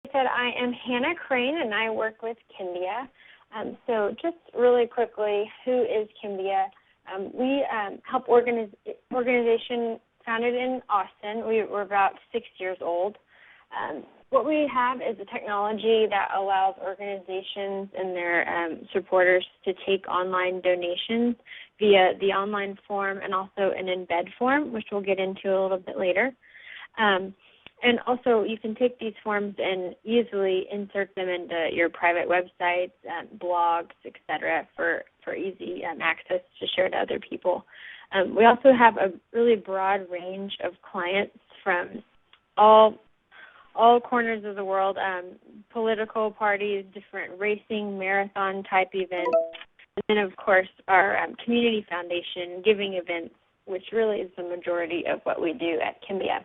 I said, I am Hannah Crane, and I work with Kimbia. So just really quickly, who is Kimbia? We help organization founded in Austin. We're about 6 years old. What we have is a technology that allows organizations and their supporters to take online donations via the online form and also an Inbed form, which we'll get into a little bit later. And also, you can take these forms and easily insert them into your private websites, blogs, etc., for easy access to share to other people. We also have a really broad range of clients from all corners of the world, political parties, different racing, marathon-type events, and then, of course, our community foundation giving events, which really is the majority of what we do at Kimbia.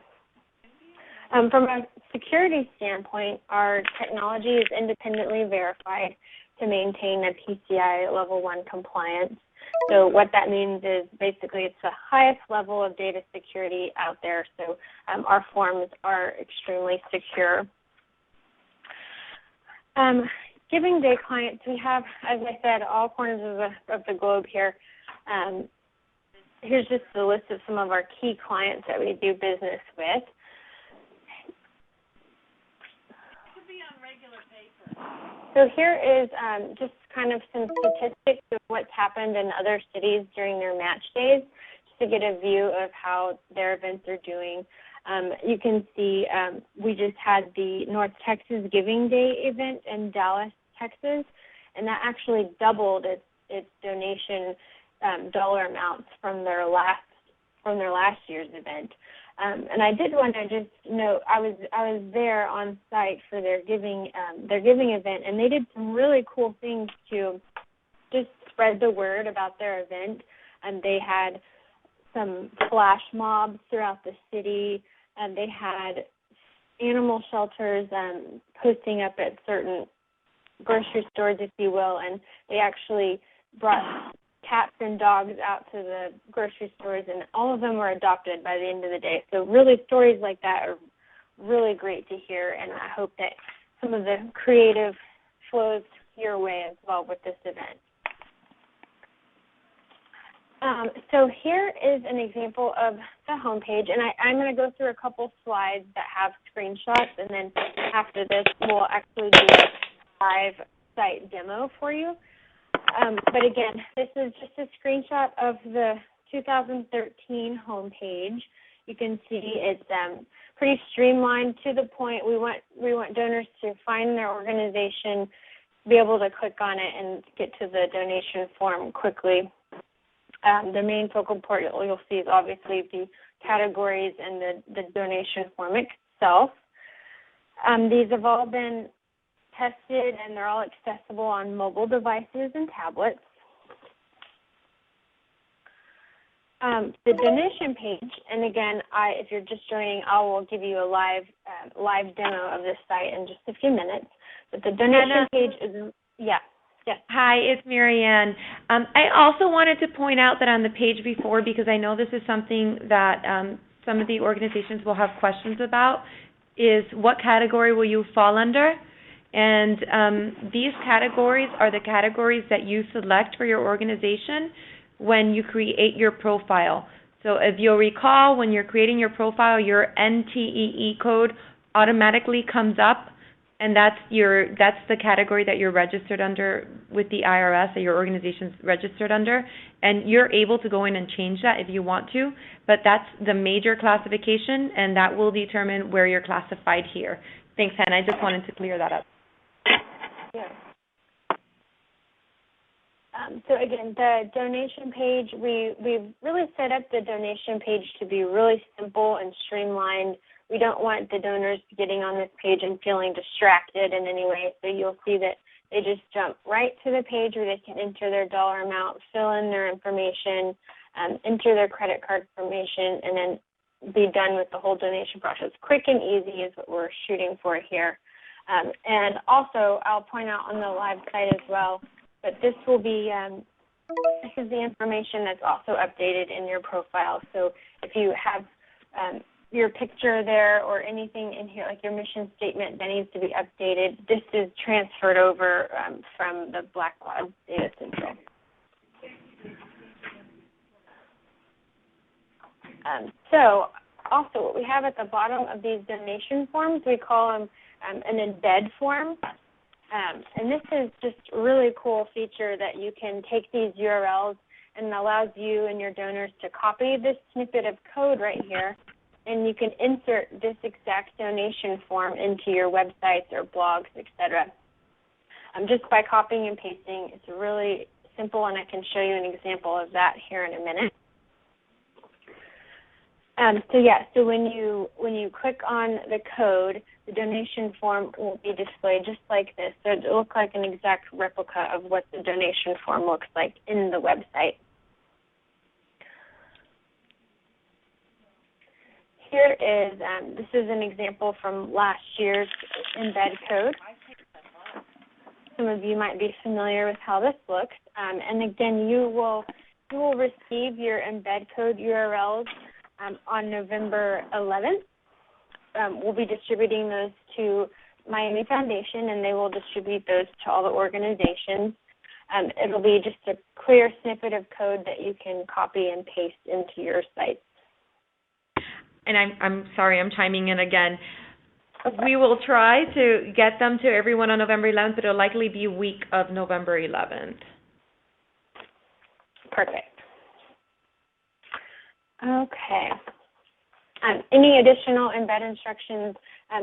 From a security standpoint, our technology is independently verified to maintain a PCI Level 1 compliance. So what that means is basically it's the highest level of data security out there. So our forms are extremely secure. Giving Day clients, we have, as I said, all corners of the globe here. Here's just the list of some of our key clients that we do business with. So here is just kind of some statistics of what's happened in other cities during their match days, just to get a view of how their events are doing. You can see we just had the North Texas Giving Day event in Dallas, Texas, and that actually doubled its donation dollar amounts from their last year's event. And I did want to just note I was there on site for their giving event, and they did some really cool things to just spread the word about their event. And they had some flash mobs throughout the city, and they had animal shelters posting up at certain grocery stores, if you will, and they actually brought cats and dogs out to the grocery stores, and all of them were adopted by the end of the day. So really stories like that are really great to hear, and I hope that some of the creative flows your way as well with this event. So here is an example of the homepage, and I'm going to go through a couple slides that have screenshots, and then after this we'll actually do a live site demo for you. But again, this is just a screenshot of the 2013 homepage. You can see it's pretty streamlined, to the point. We want donors to find their organization, be able to click on it, and get to the donation form quickly. The main focal point you'll see is obviously the categories and the donation form itself. These have all been tested, and they're all accessible on mobile devices and tablets. The donation page, and again, if you're just joining, I will give you a live demo of this site in just a few minutes. But the donation page is, yes. Hi, it's Marianne. I also wanted to point out that on the page before, because I know this is something that some of the organizations will have questions about, is what category will you fall under? And these categories are the categories that you select for your organization when you create your profile. So if you'll recall, when you're creating your profile, your NTEE code automatically comes up, and that's the category that you're registered under with the IRS, that your organization's registered under. And you're able to go in and change that if you want to, but that's the major classification, and that will determine where you're classified here. Thanks, Hannah. I just wanted to clear that up. Yeah. So again, the donation page, we've really set up the donation page to be really simple and streamlined. We don't want the donors getting on this page and feeling distracted in any way. So you'll see that they just jump right to the page where they can enter their dollar amount, fill in their information, enter their credit card information, and then be done with the whole donation process. Quick and easy is what we're shooting for here. And also, I'll point out on the live site as well, but this will be, this is the information that's also updated in your profile. So if you have your picture there or anything in here, like your mission statement that needs to be updated, this is transferred over from the Blackbaud Data Central. So also what we have at the bottom of these donation forms, we call them an embed form. And this is just a really cool feature that you can take these URLs and it allows you and your donors to copy this snippet of code right here, and you can insert this exact donation form into your websites or blogs, etc. Just by copying and pasting. It's really simple, and I can show you an example of that here in a minute. So when you click on the code, the donation form will be displayed just like this. So it'll look like an exact replica of what the donation form looks like in the website. Here is, this is an example from last year's Embed code. Some of you might be familiar with how this looks. And again, you will receive your Embed code URLs on November 11th. We'll be distributing those to Miami Foundation, and they will distribute those to all the organizations. It'll be just a clear snippet of code that you can copy and paste into your site. And I'm sorry, I'm chiming in again. Okay. We will try to get them to everyone on November 11th, but it'll likely be a week of November 11th. Perfect. Okay. Any additional embed instructions,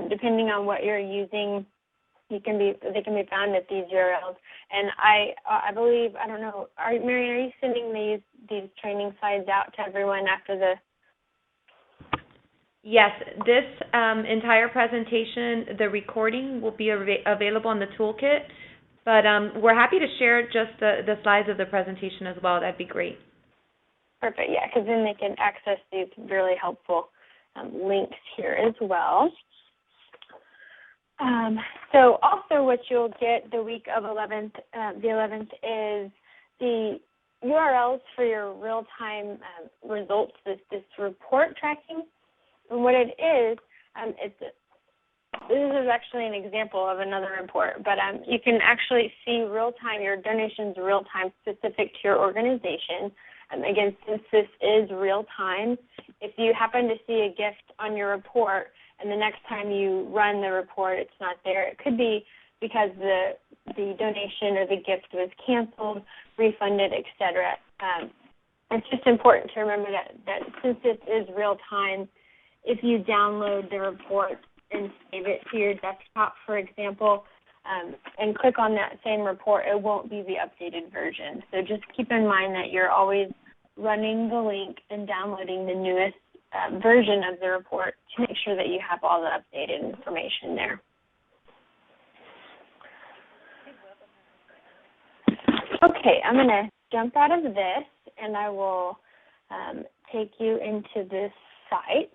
depending on what you're using, they can be found at these URLs. And I believe, I don't know, Marianne, are you sending these training slides out to everyone after the? Yes, this entire presentation, the recording will be available on the toolkit, but we're happy to share just the slides of the presentation as well. That'd be great. Perfect, yeah, because then they can access these really helpful links here as well. So also what you'll get the week of the 11th is the URLs for your real-time results, this report tracking. And what it is, this is actually an example of another report, but you can actually see real-time, your donations real-time specific to your organization. Again, since this is real-time, if you happen to see a gift on your report and the next time you run the report it's not there, it could be because the donation or the gift was canceled, refunded, etc. It's just important to remember that since this is real-time, if you download the report and save it to your desktop, for example, and click on that same report, it won't be the updated version. So just keep in mind that you're always running the link and downloading the newest version of the report to make sure that you have all the updated information there. Okay, I'm going to jump out of this, and I will take you into this site.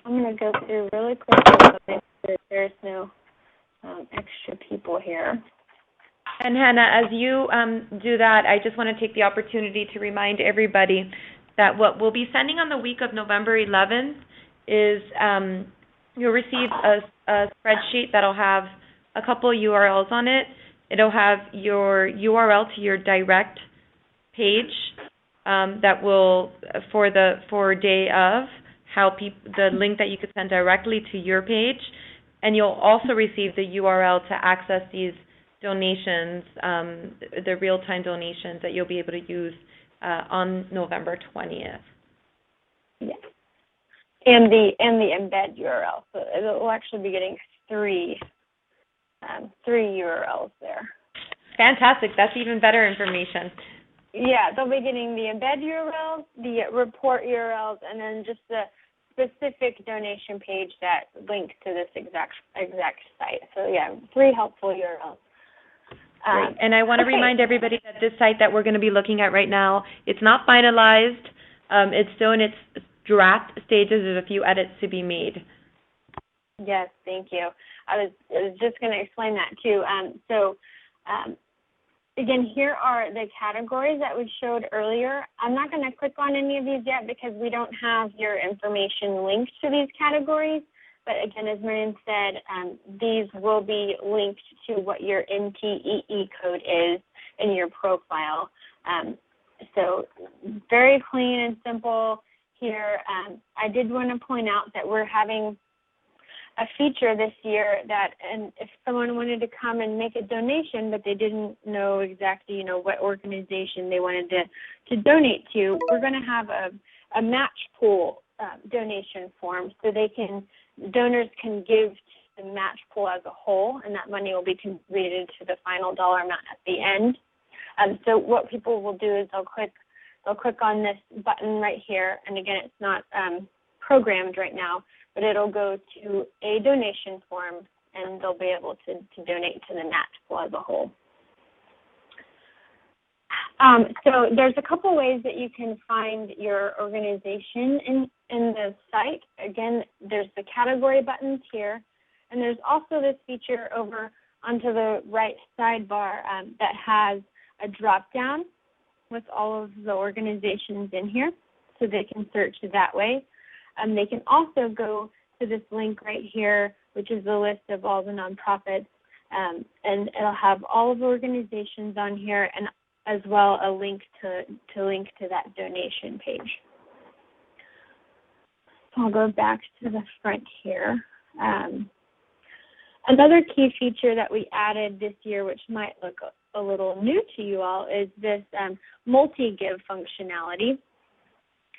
I'm going to go through really quickly to make sure that there's no extra people here. And Hannah, as you do that, I just want to take the opportunity to remind everybody that what we'll be sending on the week of November 11th is you'll receive a spreadsheet that'll have a couple of URLs on it. It'll have your URL to your direct page that will, for day of, the link that you could send directly to your page, and you'll also receive the URL to access these donations, the real-time donations that you'll be able to use on November 20th. Yes, and the embed URL. So it will actually be getting three URLs there. Fantastic. That's even better information. Yeah, they'll be getting the embed URLs, the report URLs, and then just the specific donation page that links to this exact site. So yeah, 3 helpful URLs. Great. And I want to remind everybody that this site that we're going to be looking at right now, it's not finalized. It's still in its draft stages. There's a few edits to be made. Yes, thank you. I was just going to explain that too. So again, here are the categories that we showed earlier. I'm not going to click on any of these yet because we don't have your information linked to these categories. But again, as Marian said, these will be linked to what your NTEE code is in your profile. So very clean and simple here. I did want to point out that we're having a feature this year that, and if someone wanted to come and make a donation, but they didn't know exactly, what organization they wanted to donate to, we're going to have a match pool donation form, so donors can give to the match pool as a whole, and that money will be contributed to the final dollar amount at the end. So what people will do is they'll click on this button right here, and again, it's not programmed right now, but it'll go to a donation form, and they'll be able to donate to the match pool as a whole. So there's a couple ways that you can find your organization in the site. Again, there's the category buttons here, and there's also this feature over onto the right sidebar that has a drop-down with all of the organizations in here, so they can search that way. They can also go to this link right here, which is the list of all the nonprofits, and it'll have all of the organizations on here, and as well a link to link to that donation page. So I'll go back to the front here. Another key feature that we added this year, which might look a little new to you all, is this multi-give functionality.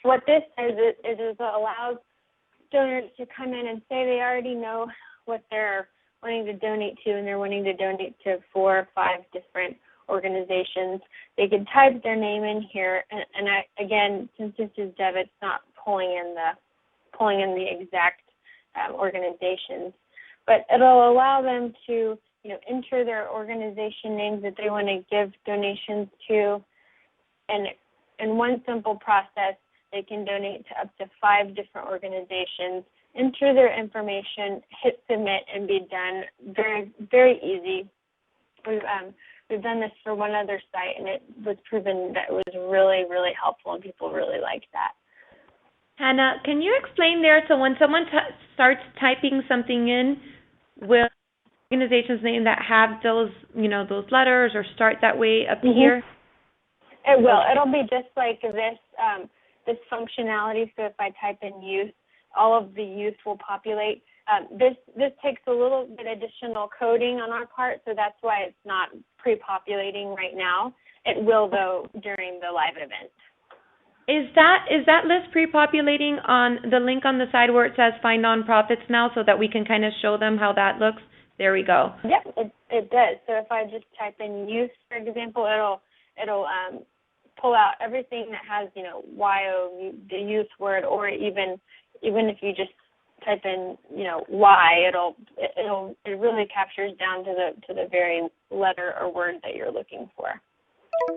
What this is it allows donors to come in and say they already know what they're wanting to donate to, and they're wanting to donate to 4 or 5 different organizations. They can type their name in here, and again, since this is Dev, it's not pulling in the exact organizations, but it'll allow them to enter their organization names that they want to give donations to, and in one simple process, they can donate to up to 5 different organizations, enter their information, hit submit, and be done. Very, very easy. We've done this for one other site, and it was proven that it was really, really helpful, and people really liked that. Hannah, can you explain there, so when someone starts typing something in, will organization's name that have those, those letters or start that way appear? It will. It'll be just like this functionality. So if I type in youth, all of the youth will populate. This takes a little bit additional coding on our part, so that's why it's not pre-populating right now. It will, though, during the live event. Is that list pre-populating on the link on the side where it says Find Nonprofits now, so that we can kind of show them how that looks? There we go. Yep, it does. So if I just type in youth, for example, it'll pull out everything that has YO, the youth word, or even if you just type in Y, it really captures down to the very letter or word that you're looking for.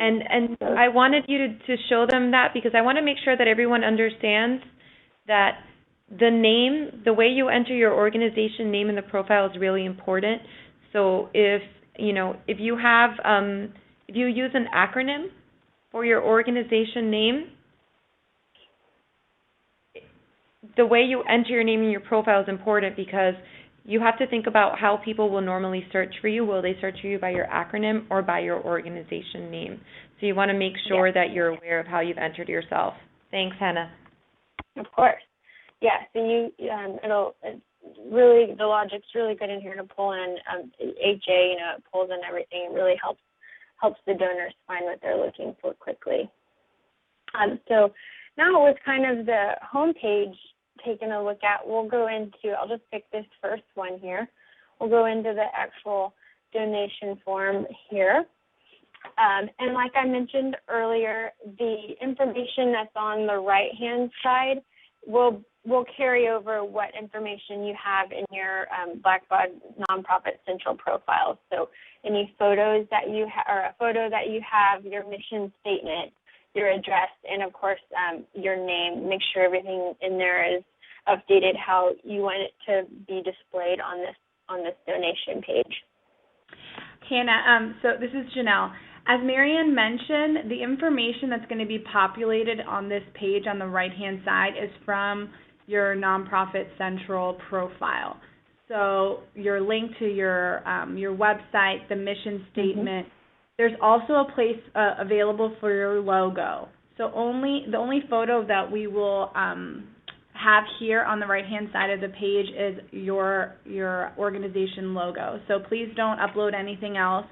And I wanted you to show them that, because I want to make sure that everyone understands that the name, the way you enter your organization name in the profile is really important. So if you have if you use an acronym for your organization name, the way you enter your name in your profile is important, because you have to think about how people will normally search for you. Will they search for you by your acronym or by your organization name? So you want to make sure that you're aware of how you've entered yourself. Thanks, Hannah. Of course. Yeah, so it's really, the logic's really good in here to pull in HA, it pulls in everything. It really helps the donors find what they're looking for quickly. So now with kind of the home page taking a look at, we'll go into, I'll just pick this first one here. We'll go into the actual donation form here. And like I mentioned earlier, the information that's on the right-hand side will carry over what information you have in your Blackbaud Nonprofit Central profile. So any photos that you have, or a photo that you have, your mission statement, your address, and of course your name. Make sure everything in there is updated how you want it to be displayed on this donation page. Hannah, so this is Janelle. As Marianne mentioned, the information that's going to be populated on this page on the right-hand side is from your Nonprofit Central profile. So your link to your website, the mission statement. There's also a place available for your logo. So the only photo that we will have here on the right-hand side of the page is your organization logo. So please don't upload anything else.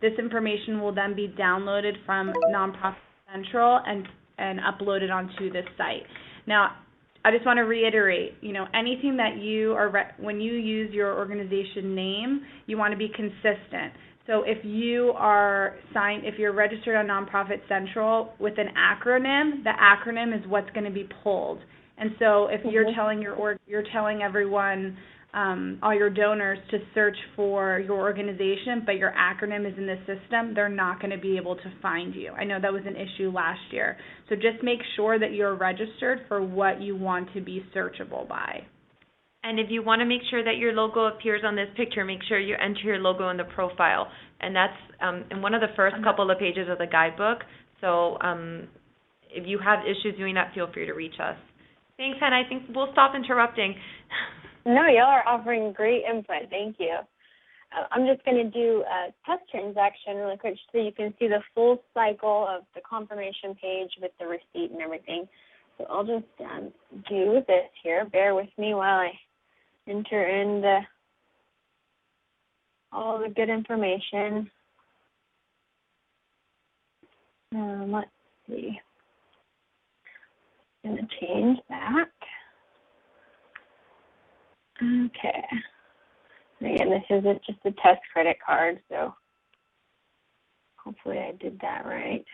This information will then be downloaded from Nonprofit Central and uploaded onto this site. Now, I just want to reiterate, anything that you are, when you use your organization name, you want to be consistent. So if you are if you're registered on Nonprofit Central with an acronym, the acronym is what's going to be pulled. And so if you're telling everyone, all your donors, to search for your organization, but your acronym is in the system, they're not going to be able to find you. I know that was an issue last year. So just make sure that you're registered for what you want to be searchable by. And if you want to make sure that your logo appears on this picture, make sure you enter your logo in the profile. And that's in one of the first couple of pages of the guidebook. So if you have issues doing that, feel free to reach us. Thanks, Hannah. I think we'll stop interrupting. No, y'all are offering great input. Thank you. I'm just going to do a test transaction really quick so you can see the full cycle of the confirmation page with the receipt and everything. So I'll just do this here. Bear with me while I enter in all the good information. Let's see. I'm going to change that. Okay. Again, this is just a test credit card, so hopefully I did that right.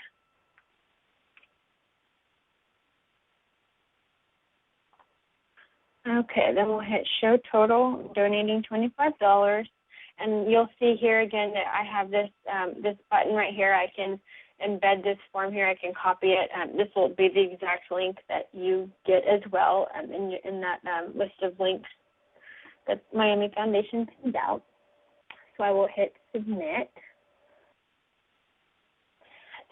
Okay, then we'll hit show total, donating $25, and you'll see here again that I have this this button right here. I can embed this form here. I can copy it. This will be the exact link that you get as well in that list of links that Miami Foundation sends out. So I will hit submit.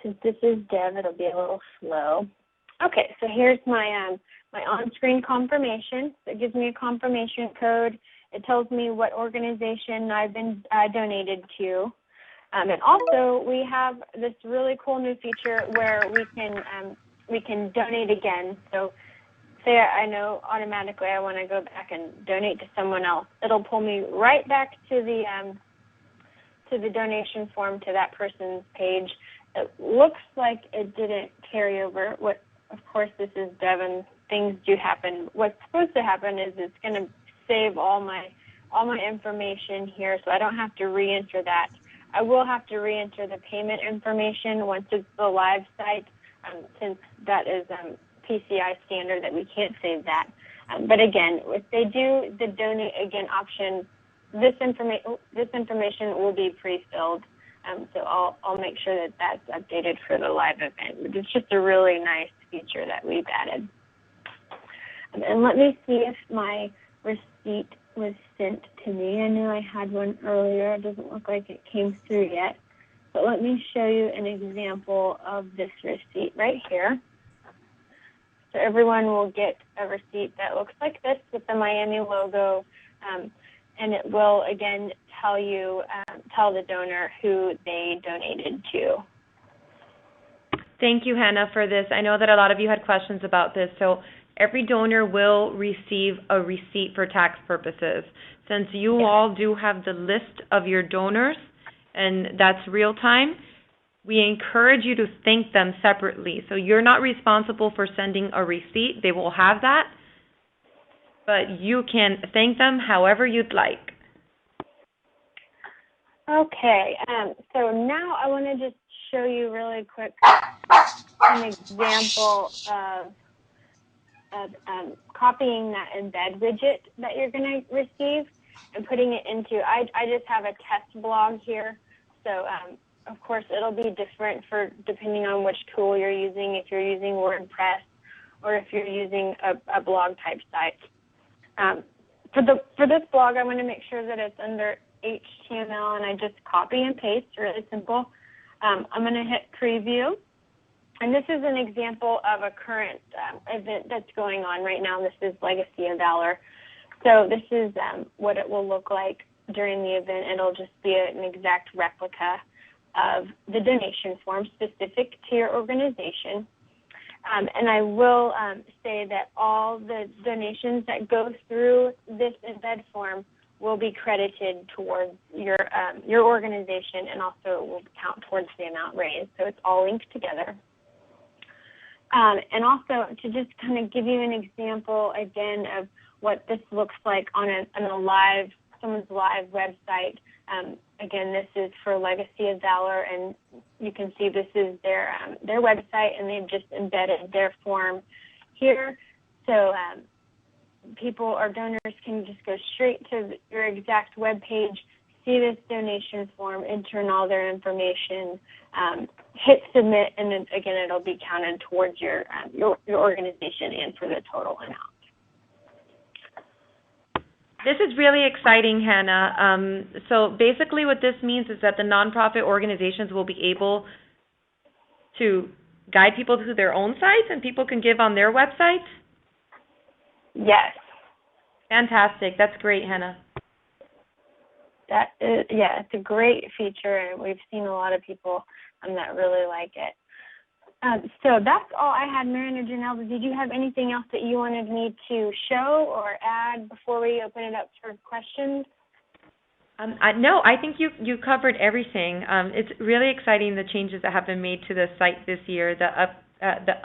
Since this is dev, it'll be a little slow. Okay, so here's my my on-screen confirmation. So it gives me a confirmation code. It tells me what organization I've been donated to. And also, we have this really cool new feature where we can donate again. So say I know automatically I want to go back and donate to someone else. It'll pull me right back to the donation form, to that person's page. It looks like it didn't carry over. Of course, this is dev and things do happen. What's supposed to happen is it's going to save all my information here, so I don't have to re-enter that. I will have to re-enter the payment information once it's the live site, since that is PCI standard that we can't save that. But again, if they do the donate again option, this information will be pre-filled. So I'll make sure that that's updated for the live event. But it's just a really nice feature that we've added. And let me see if my receipt was sent to me. I know I had one earlier. It doesn't look like it came through yet. But let me show you an example of this receipt right here. So everyone will get a receipt that looks like this with the Miami logo, and it will, again, tell the donor who they donated to. Thank you, Hannah, for this. I know that a lot of you had questions about this. So every donor will receive a receipt for tax purposes. Since you all do have the list of your donors, and that's real time, we encourage you to thank them separately. So you're not responsible for sending a receipt. They will have that. But you can thank them however you'd like. Okay, so now I want to just show you really quick an example of copying that Embed widget that you're going to receive and putting it into, I just have a test blog here. So, of course, it'll be different depending on which tool you're using, if you're using WordPress or if you're using a blog type site. For this blog, I want to make sure that it's under HTML, and I just copy and paste, really simple. I'm going to hit preview. And this is an example of a current event that's going on right now. This is Legacy of Valor. So this is what it will look like during the event. It'll just be an exact replica of the donation form specific to your organization. And I will say that all the donations that go through this Embed form will be credited towards your organization, and also it will count towards the amount raised. So it's all linked together. And also to just kind of give you an example again of what this looks like on someone's live website. Again, this is for Legacy of Valor, and you can see this is their website, and they've just embedded their form here. So people or donors can just go straight to your exact web page, see this donation form, enter in all their information, hit submit, and then again it'll be counted towards your organization and for the total amount. This is really exciting, Hannah. So basically what this means is that the nonprofit organizations will be able to guide people to their own sites, and people can give on their websites? Yes. Fantastic. That's great, Hannah. That is, yeah, it's a great feature, and we've seen a lot of people that really like it. So that's all I had, Marion or Janelle. Did you have anything else that you wanted me to show or add before we open it up for questions? No, I think you covered everything. It's really exciting, the changes that have been made to the site this year, the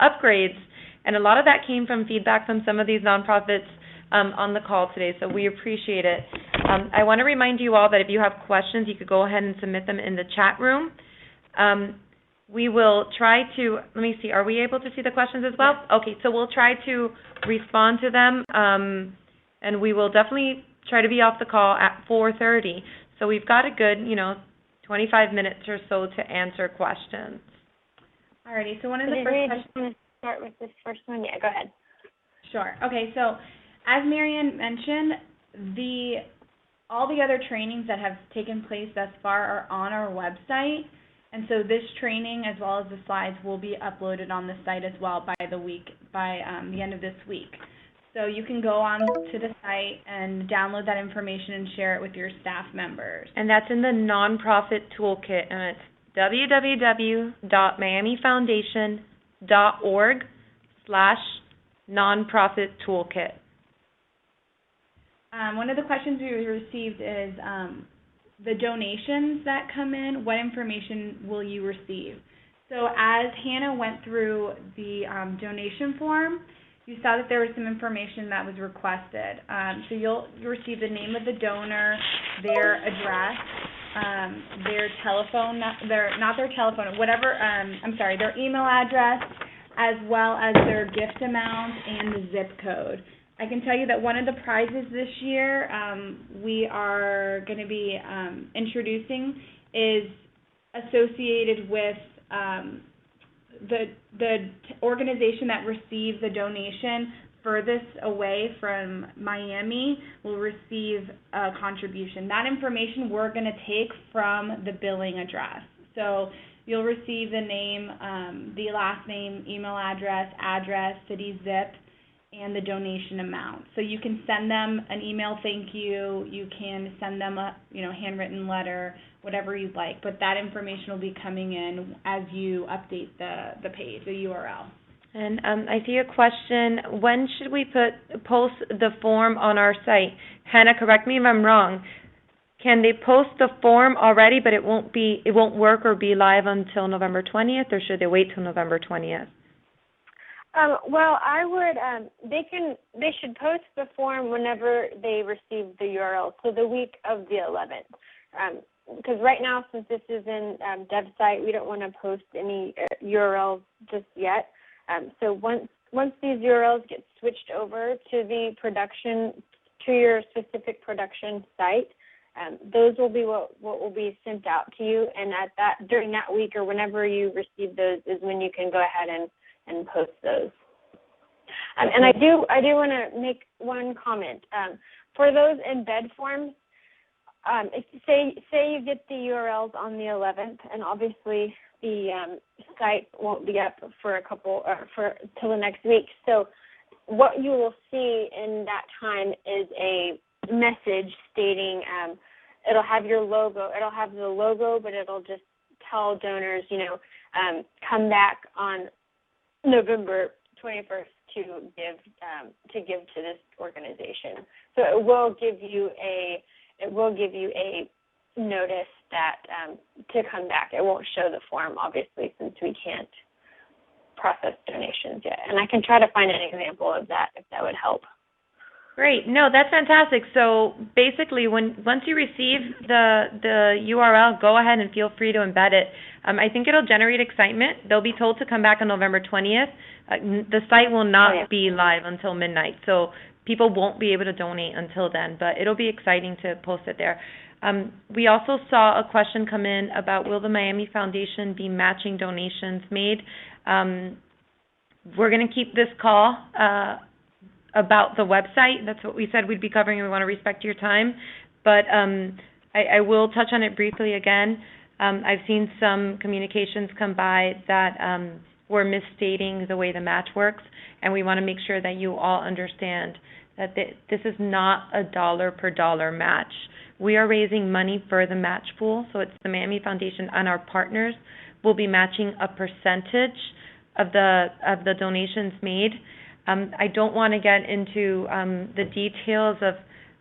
upgrades, and a lot of that came from feedback from some of these nonprofits on the call today, so we appreciate it. I want to remind you all that if you have questions, you could go ahead and submit them in the chat room. We will try to, let me see, are we able to see the questions as well? Yes. Okay, so we'll try to respond to them, and we will definitely try to be off the call at 4:30. So we've got a good, 25 minutes or so to answer questions. Alrighty, so one of the first questions. I want to start with this first one. Yeah, go ahead. Sure. Okay, so as Marianne mentioned, all the other trainings that have taken place thus far are on our website. And so this training, as well as the slides, will be uploaded on the site as well by the end of this week. So you can go on to the site and download that information and share it with your staff members. And that's in the Nonprofit Toolkit, and it's www.miamifoundation.org/nonprofit-toolkit. One of the questions we received is the donations that come in, what information will you receive? So as Hannah went through the donation form, you saw that there was some information that was requested. So you'll receive the name of the donor, their address, their telephone, their email address, as well as their gift amount and the zip code. I can tell you that one of the prizes this year we are going to be introducing is associated with the organization that receives the donation furthest away from Miami will receive a contribution. That information we're going to take from the billing address. So you'll receive the name, the last name, email address, city, zip, and the donation amount. So you can send them an email thank you, you can send them a handwritten letter, whatever you'd like, but that information will be coming in as you update the page, the URL. And I see a question, when should we post the form on our site? Hannah, correct me if I'm wrong. Can they post the form already, but it won't work or be live until November 20th, or should they wait till November 20th? Well, I would. They should post the form whenever they receive the URL. So the week of the 11th, because right now, since this is in dev site, we don't want to post any URLs just yet. So once these URLs get switched over to your specific production site, those will be what will be sent out to you. And during that week or whenever you receive those is when you can go ahead and post those. And I do want to make one comment. For those embed forms, if say you get the URLs on the 11th, and obviously site won't be up for till the next week. So what you will see in that time is a message stating it'll have your logo. It'll have the logo, but it'll just tell donors, come back on November 21st to give to this organization. So it will give you a notice that to come back. It won't show the form, obviously, since we can't process donations yet. And I can try to find an example of that if that would help. Great. No, that's fantastic. So basically, once you receive the URL, go ahead and feel free to embed it. I think it'll generate excitement. They'll be told to come back on November 20th. The site will not be live until midnight, so people won't be able to donate until then, but it'll be exciting to post it there. We also saw a question come in about, will the Miami Foundation be matching donations made? We're going to keep this call about the website. That's what we said we'd be covering, and we want to respect your time. But I will touch on it briefly again. I've seen some communications come by that were misstating the way the match works, and we want to make sure that you all understand that this is not a dollar per dollar match. We are raising money for the match pool, so it's the Miami Foundation and our partners will be matching a percentage of the donations made. I don't want to get into the details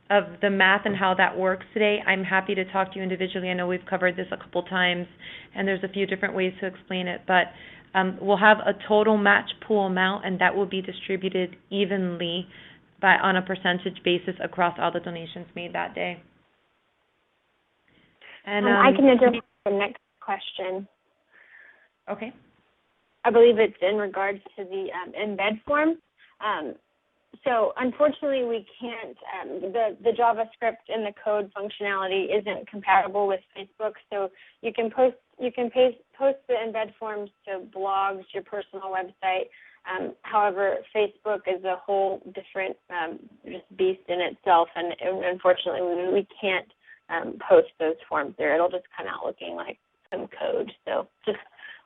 of the math and how that works today. I'm happy to talk to you individually. I know we've covered this a couple times, and there's a few different ways to explain it, but we'll have a total match pool amount, and that will be distributed evenly on a percentage basis across all the donations made that day. And I can address the next question. Okay. I believe it's in regards to the Embed Form. So unfortunately, we can't. The JavaScript and the code functionality isn't compatible with Facebook. So you can post the Embed Forms to blogs, your personal website. However, Facebook is a whole different just beast in itself, and unfortunately, we can't post those forms there. It'll just come out looking like some code. So just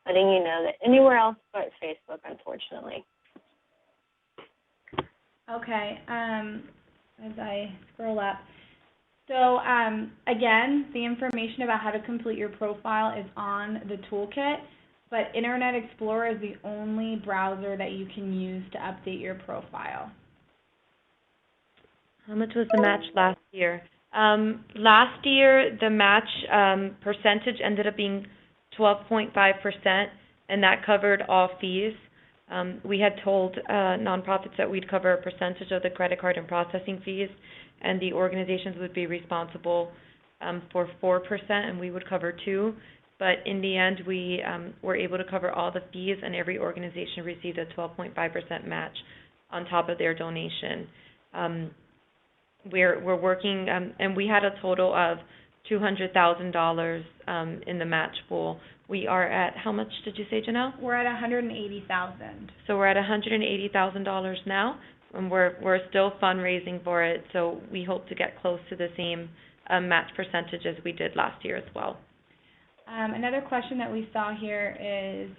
letting you know that anywhere else but Facebook, unfortunately. Okay, as I scroll up. So again, the information about how to complete your profile is on the toolkit, but Internet Explorer is the only browser that you can use to update your profile. How much was the match last year? Last year, the match percentage ended up being 12.5%, and that covered all fees. We had told nonprofits that we'd cover a percentage of the credit card and processing fees, and the organizations would be responsible for 4%, and we would cover 2%. But in the end, we were able to cover all the fees, and every organization received a 12.5% match on top of their donation. We're working, and we had a total of $200,000 in the match pool. We are at, how much did you say, Janelle? We're at $180,000. So we're at $180,000 now, and we're still fundraising for it. So we hope to get close to the same match percentage as we did last year as well. Another question that we saw here is,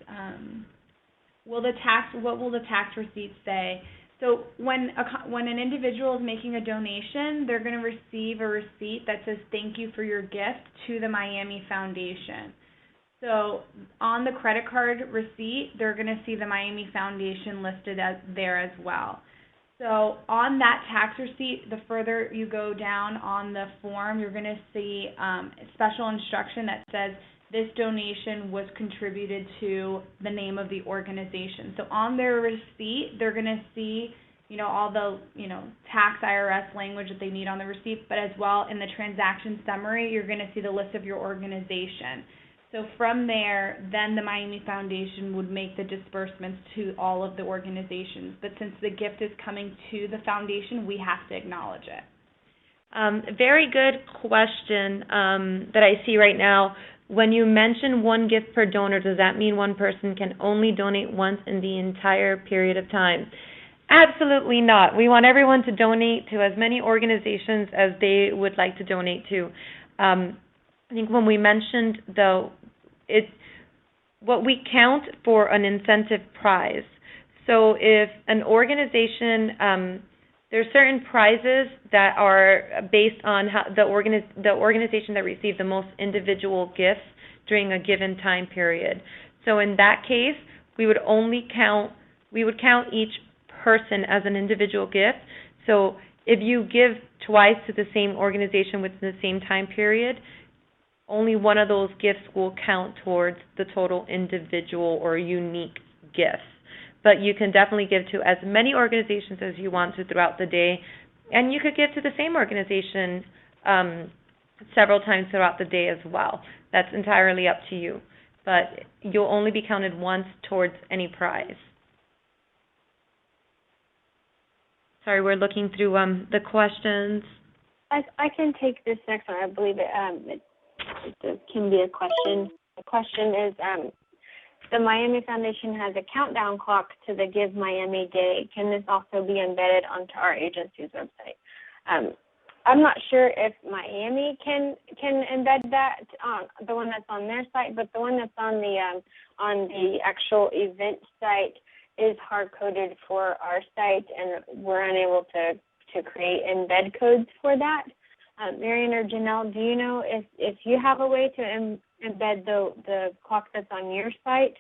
what will the tax receipts say? So when an individual is making a donation, they're going to receive a receipt that says thank you for your gift to the Miami Foundation. So on the credit card receipt, they're going to see the Miami Foundation listed there as well. So on that tax receipt, the further you go down on the form, you're going to see a special instruction that says this donation was contributed to the name of the organization. So on their receipt, they're going to see, all the, tax IRS language that they need on the receipt, but as well in the transaction summary, you're going to see the list of your organization. So from there, then the Miami Foundation would make the disbursements to all of the organizations. But since the gift is coming to the foundation, we have to acknowledge it. Very good question that I see right now. When you mention one gift per donor, does that mean one person can only donate once in the entire period of time? Absolutely not. We want everyone to donate to as many organizations as they would like to donate to. I think when we mentioned, though, what we count for an incentive prize. So if an organization, there's certain prizes that are based on how the organization that received the most individual gifts during a given time period. So in that case, we would count each person as an individual gift. So if you give twice to the same organization within the same time period, only one of those gifts will count towards the total individual or unique gifts. But you can definitely give to as many organizations as you want to throughout the day, and you could give to the same organization several times throughout the day as well. That's entirely up to you. But you'll only be counted once towards any prize. Sorry, we're looking through the questions. I can take this next one. I believe it can be a question. The question is, the Miami Foundation has a countdown clock to the Give Miami Day. Can this also be embedded onto our agency's website? I'm not sure if Miami can embed that, the one that's on their site, but the one that's on the actual event site is hard-coded for our site, and we're unable to create embed codes for that. Marianne or Janelle, do you know if you have a way to embed the clock that's on your site?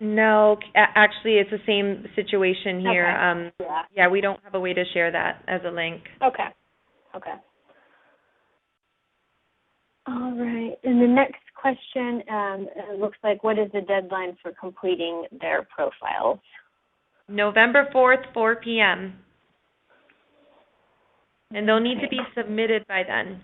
No, actually, it's the same situation here. Okay. Yeah, we don't have a way to share that as a link. Okay. All right. And the next question looks like, what is the deadline for completing their profiles? November 4th, 4 p.m. And they'll need to be submitted by then.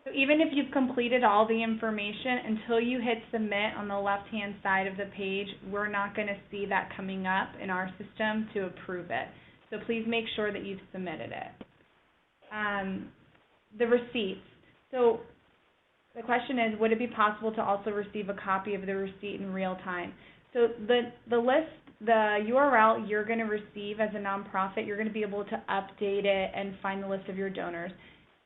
So even if you've completed all the information, until you hit submit on the left-hand side of the page, we're not going to see that coming up in our system to approve it. So please make sure that you've submitted it. The receipts. So the question is, would it be possible to also receive a copy of the receipt in real time? So the list, the URL you're going to receive as a nonprofit, you're going to be able to update it and find the list of your donors.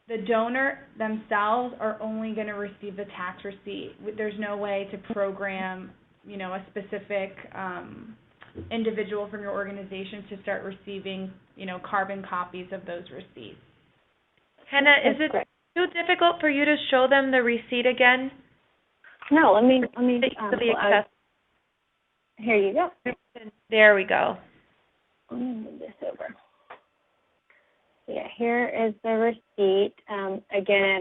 The donor themselves are only going to receive the tax receipt. There's no way to program, a specific individual from your organization to start receiving, carbon copies of those receipts. Hannah, is it too difficult for you to show them the receipt again? No, let me here you go. There we go. Let me move this over. Yeah, here is the receipt. Again,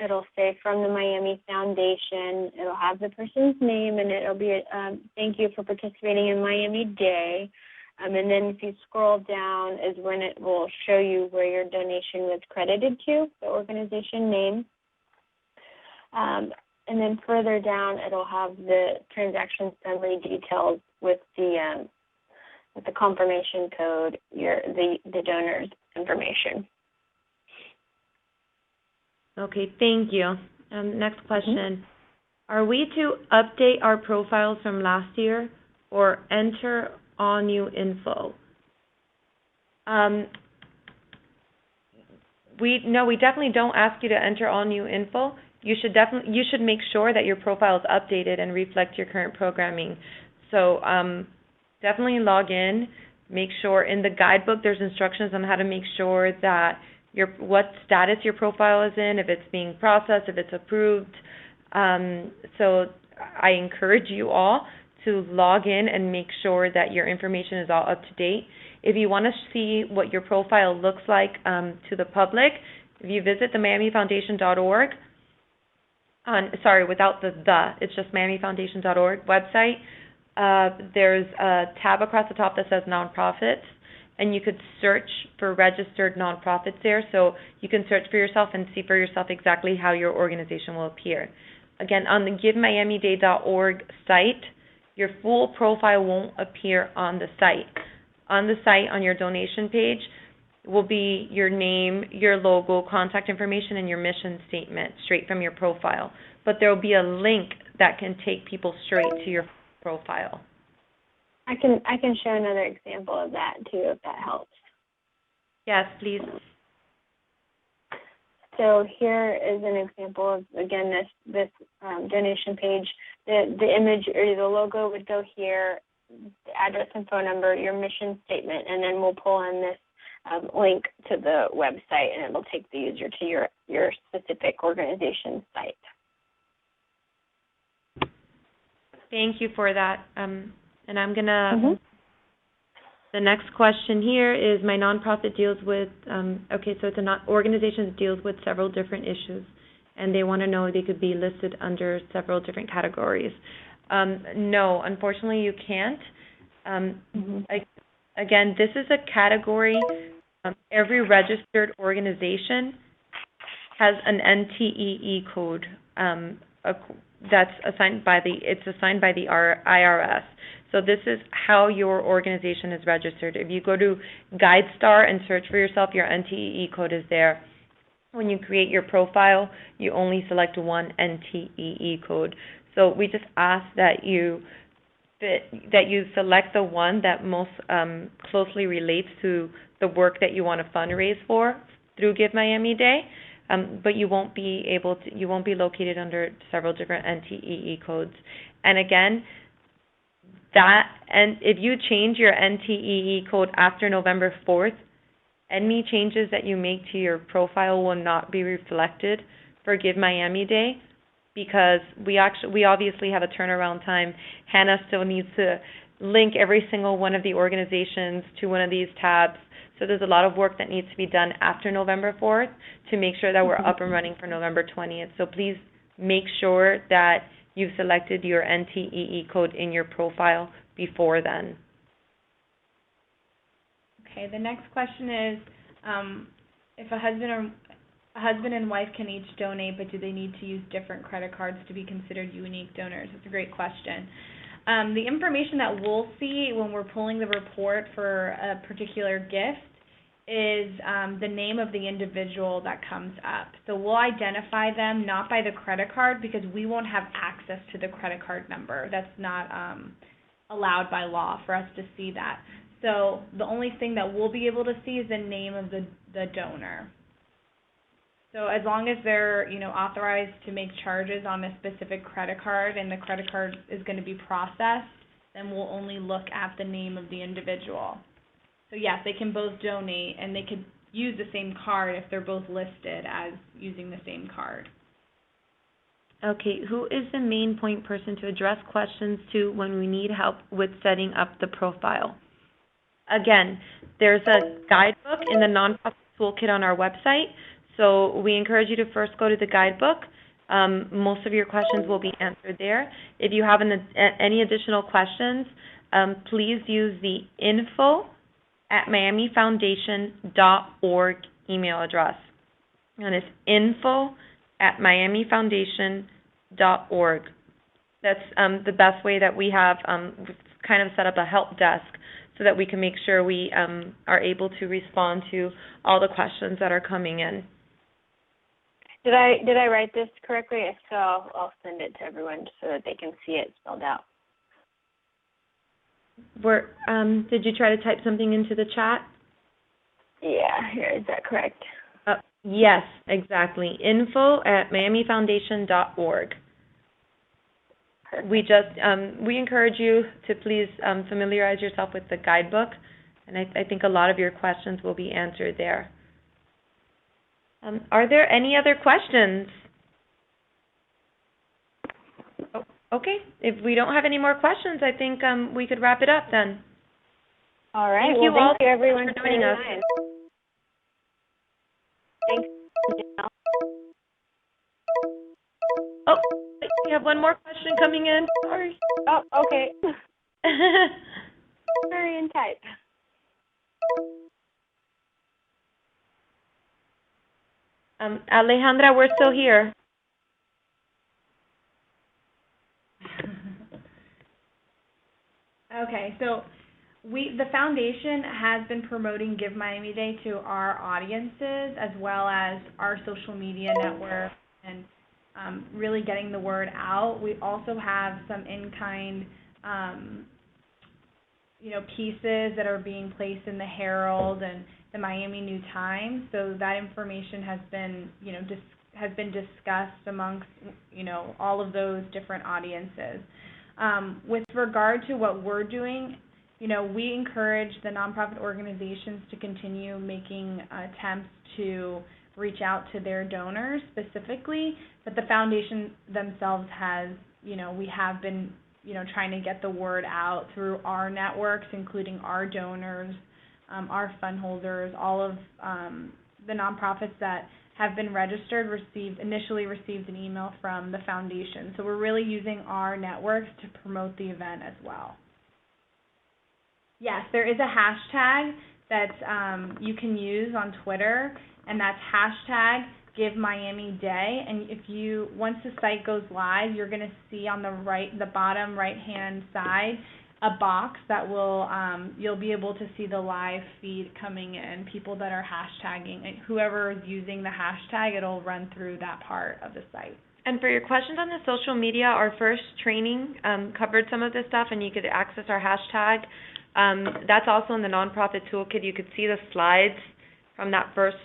it'll say from the Miami Foundation. It'll have the person's name, and it'll be thank you for participating in Miami Day. And then if you scroll down is when it will show you where your donation was credited to, the organization name. And then further down, it'll have the transaction summary details with the confirmation code, the donor's information. Okay, thank you. Next question. Are we to update our profiles from last year or enter all new info? We definitely don't ask you to enter all new info. You should make sure that your profile is updated and reflect your current programming. So definitely log in. Make sure in the guidebook there's instructions on how to make sure that what status your profile is in, if it's being processed, if it's approved. So I encourage you all to log in and make sure that your information is all up to date. If you want to see what your profile looks like to the public, if you visit the MiamiFoundation.org, without it's just MiamiFoundation.org website, there's a tab across the top that says nonprofits, and you could search for registered nonprofits there, so you can search for yourself and see for yourself exactly how your organization will appear. Again, on the GiveMiamiDay.org site, your full profile won't appear on the site. On the site, on your donation page, will be your name, your logo, contact information, and your mission statement straight from your profile. But there will be a link that can take people straight to your profile. I can show another example of that too, if that helps. Yes, please. So here is an example of, again, this donation page. The image or the logo would go here, the address and phone number, your mission statement, and then we'll pull in this link to the website, and it will take the user to your specific organization site. Thank you for that. And I'm going to, the next question here is, my nonprofit deals with, okay, so it's an organization that deals with several different issues, and they want to know if they could be listed under several different categories. No, unfortunately you can't. Again, this is a category. Every registered organization has an NTEE code that's assigned by the IRS. So this is how your organization is registered. If you go to GuideStar and search for yourself, your NTEE code is there. When you create your profile, you only select one NTEE code. So we just ask that you select the one that most closely relates to the work that you want to fundraise for through Give Miami Day. But you won't be located under several different NTEE codes. And again, and if you change your NTEE code after November 4th, any changes that you make to your profile will not be reflected for Give Miami Day, because we obviously have a turnaround time. Hannah still needs to link every single one of the organizations to one of these tabs. So there's a lot of work that needs to be done after November 4th to make sure that we're up and running for November 20th. So please make sure that you've selected your NTEE code in your profile before then. Okay, the next question is, if a husband and wife can each donate, but do they need to use different credit cards to be considered unique donors? It's a great question. The information that we'll see when we're pulling the report for a particular gift is the name of the individual that comes up. So we'll identify them not by the credit card, because we won't have access to the credit card number. That's not allowed by law for us to see that. So the only thing that we'll be able to see is the name of the donor. So as long as they're, authorized to make charges on a specific credit card and the credit card is going to be processed, then we'll only look at the name of the individual. So yes, they can both donate, and they could use the same card if they're both listed as using the same card. Okay, who is the main point person to address questions to when we need help with setting up the profile? Again, there's a guidebook in the Nonprofit Toolkit on our website. So we encourage you to first go to the guidebook. Most of your questions will be answered there. If you have any additional questions, please use the info@miamifoundation.org email address. And it's info@miamifoundation.org. That's the best way that we have kind of set up a help desk so that we can make sure we are able to respond to all the questions that are coming in. Did I write this correctly? If so, I'll send it to everyone so that they can see it spelled out. Did you try to type something into the chat? Yeah, here, is that correct? Yes, exactly. info@miamifoundation.org. We encourage you to please familiarize yourself with the guidebook, and I think a lot of your questions will be answered there. Are there any other questions? Oh, okay. If we don't have any more questions, I think we could wrap it up then. All right. Thank you all thank you everyone for joining us. Thanks, Janelle. Oh, we have one more question coming in. Sorry. Oh, okay. Hurry and type. Alejandra, we're still here. Okay, so the foundation has been promoting Give Miami Day to our audiences as well as our social media network and really getting the word out. We also have some in-kind pieces that are being placed in the Herald and the Miami New Times. So that information has been, has been discussed amongst, all of those different audiences. With regard to what we're doing, we encourage the nonprofit organizations to continue making attempts to reach out to their donors specifically, but the foundation themselves has, we have been, trying to get the word out through our networks, including our donors, our fund holders, all of the nonprofits that have been registered initially received an email from the foundation. So we're really using our networks to promote the event as well. Yes, there is a hashtag that you can use on Twitter, and that's hashtag #GiveMiamiDay. And once the site goes live, you're going to see on the bottom right-hand side, a box that will, you'll be able to see the live feed coming in, people that are hashtagging, and whoever is using the hashtag, it'll run through that part of the site. And for your questions on the social media, our first training covered some of this stuff, and you could access our hashtag. That's also in the nonprofit toolkit. You could see the slides from that first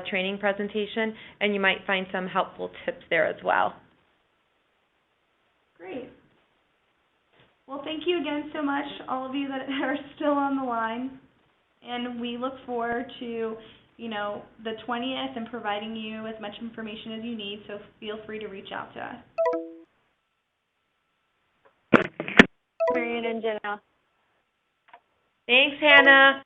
training presentation, and you might find some helpful tips there as well. Great. Well, thank you again so much, all of you that are still on the line, and we look forward to, the 20th and providing you as much information as you need, so feel free to reach out to us. Marian and Jenna. Thanks, Hannah.